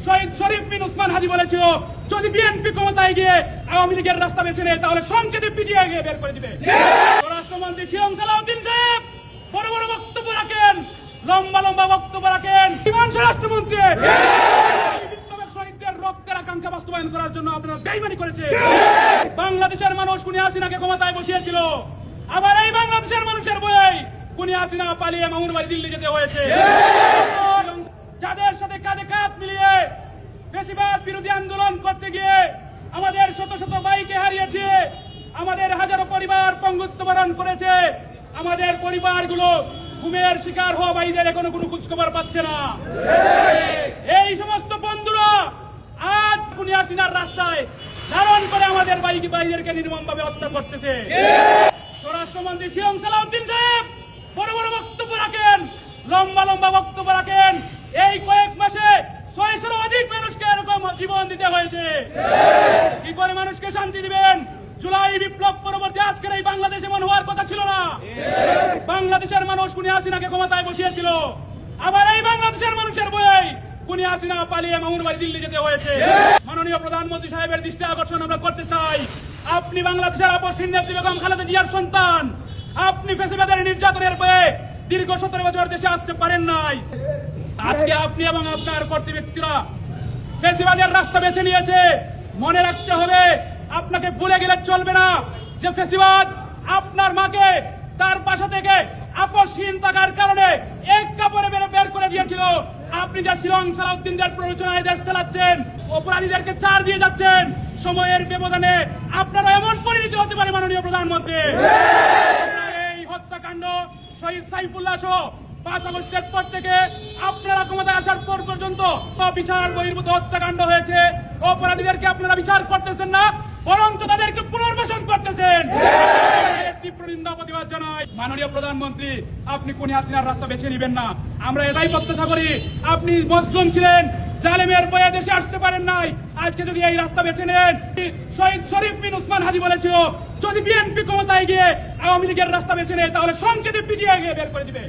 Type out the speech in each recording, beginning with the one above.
শহীদ শরীফ বিন উসমান হাদি বলেছিল, যদি বিএনপি ক্ষমতায় গিয়ে আওয়ামী লীগের রাস্তা বেছে নেয় তাহলে সংসদে পিটিয়ে গিয়ে বের করে দিবে। স্বরাষ্ট্রমন্ত্রী শিরং সালাউদ্দিন সাহেব বড় বড় বক্তব্য রাখেন, লম্বা লম্বা বক্তব্য রাখেন। বিমান স্বরাষ্ট্রমন্ত্রী বিপ্লবের শহীদদের রক্তের আকাঙ্ক্ষা বাস্তবায়ন করার জন্য আপনারা বেইমানি করেছে। বাংলাদেশের মানুষ খুনি হাসিনাকে ক্ষমতায় বসিয়েছিল, আবার এই বাংলাদেশের মানুষের বই খুনি হাসিনা পালিয়ে মামুর বাড়ি দিল্লি যেতে হয়েছে। যাদের সাথে কাঁধে কাঁধ মিলিয়ে ফ্যাসিবাদ বিরোধী আন্দোলন করতে গিয়ে আমাদের শত শত ভাইকে হারিয়েছে, আমাদের হাজারো পরিবার পঙ্গুত্ব বরণ করেছে, আমাদের পরিবারগুলো ঘুমের শিকার হওয়া ভাইদের এখনো কোনো খোঁজখবর পাচ্ছে না। এই সমস্ত বন্ধুরা আজ খুনি হাসিনার রাস্তায় ধারণ করে আমাদের ভাইদেরকে নির্মমভাবে হত্যা করতেছে। স্বরাষ্ট্রমন্ত্রী শিরং সালাউদ্দিন সাহেব বড় বড় বক্তব্য রাখেন, লম্বা লম্বা বক্তব্য রাখেন। এই কয়েক মাসে 600-এরও অধিক মানুষকে এরকম জীবন দিতে হয়েছে। কি করে মানুষকে শান্তি দিবেন? জুলাই বিপ্লব পরবর্তী আজকের এই বাংলাদেশ এমন হওয়ার কথা ছিল না। বাংলাদেশের মানুষ খুনি হাসিনাকে ক্ষমতায় বসিয়েছিল, আবার এই বাংলাদেশের মানুষের বই খুনি হাসিনা পালিয়ে মামুর বাড়ি দিল্লি যেতে হয়েছে। মাননীয় প্রধানমন্ত্রী সাহেবের দৃষ্টি আকর্ষণ আমরা করতে চাই, আপনি বাংলাদেশের আপসহীন নেত্রী বেগম খালেদা জিয়ার সন্তান, আপনি ফ্যাসিবাদের নির্যাতনের বয়ে দীর্ঘ 17 বছর দেশে আসতে পারেন নাই। আজকে আপনি এবং আপনার কর্তৃব্যক্তিরা ফ্যাসিবাদের রাস্তা বেছে নিয়েছে। মনে রাখতে হবে, আপনাকে ভুলে গেলে চলবে না যে ফ্যাসিবাদ আপনার মাকে তার বাসা থেকে আপসহীন থাকার কারণে এক কাপড়ে বের করে দিয়েছিল। আপনি যা শিরং সালাউদ্দিনদের প্ররোচনায় দেশ চালাচ্ছেন, অপরাধীদেরকে ছাড় দিয়ে যাচ্ছেন, সময়ের ব্যবধানে আপনারা এমন পরিণতি হতে পারে মাননীয় প্রধানমন্ত্রী। এই হত্যাকাণ্ড শহীদ সাইফুল্লাহ সহ 5 আগস্টের পর থেকে আপনারা ক্ষমতায় আসার পর পর্যন্ত বিচার বহির্ভূত হত্যাকাণ্ড হয়েছে। অপরাধীদেরকে আপনারা বিচার করতেছেন না, বরঞ্চ তাদেরকে পুনর্বাসন করতেছেন। তীব্র নিন্দা প্রতিবাদ জানাই। মাননীয় প্রধানমন্ত্রী, আপনি খুনি হাসিনার রাস্তা বেছে নিবেন না। আমরা এটাই প্রত্যাশা করি। আপনি মজলুম ছিলেন, জালেমের বয়ে দেশে আসতে পারেন নাই। আজকে যদি এই রাস্তা বেছে নেন, শহীদ শরীফ বিন উসমান হাদি বলেছিল, যদি বিএনপি ক্ষমতায় গিয়ে আওয়ামী লীগের রাস্তা বেছে নেয় তাহলে সংসদে পিটিয়ে গিয়ে বের করে দিবে।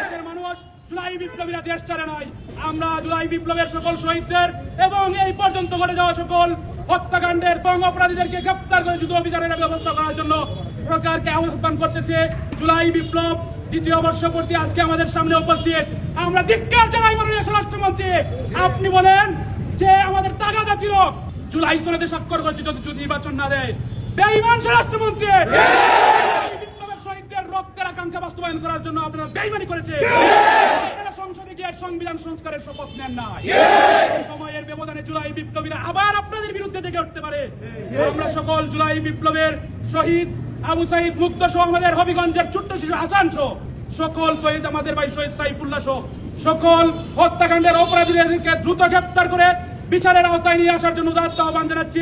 দেশের মানুষ জুলাই বিপ্লবীরা দেশ ছাড়ে নাই। আমরা জুলাই বিপ্লবের সকল শহীদদের এবং এই পর্যন্ত ঘটে যাওয়া সকল হত্যাকাণ্ডের এবং অপরাধীদেরকে গ্রেপ্তার করে যুদ্ধ বিচারের ব্যবস্থা করার জন্য সরকারকে আহ্বান করতেছে। জুলাই বিপ্লব দ্বিতীয় বর্ষপূর্তি আজকে আমাদের সামনে উপস্থিত। আমরা ধিক্কার জানাই মাননীয় স্বরাষ্ট্রমন্ত্রী, আপনি বলেন যে আমাদের তাগাদা ছিল জুলাই সনদে স্বাক্ষর করেছে যদি নির্বাচন না দেয়। বেঈমান স্বরাষ্ট্রমন্ত্রী, বিপ্লবের শহীদদের রক্তের আকাঙ্ক্ষা বাস্তবায়ন করার জন্য আপনারা বেঈমানি করেছে। আপনারা সংসদে গিয়ে সংবিধান সংস্কারের শপথ নেন না। সময়ের ব্যবধানে জুলাই বিপ্লবীরা আবার আপনাদের বিরুদ্ধে জেগে উঠতে পারে। আমরা সকল জুলাই বিপ্লবের শহীদ আবু সাইদ মুগ্ধ সহ আমাদের হবিগঞ্জের ছোট্ট শিশু হাসান সহ সকল শহীদ, আমাদের ভাই শহীদ সাইফুল্লাহ সহ সকল হত্যাকাণ্ডের অপরাধীদেরকে দ্রুত গ্রেপ্তার করে বিচারের আওতায় নিয়ে আসার জন্য উদাত্ত আহ্বান জানাচ্ছি।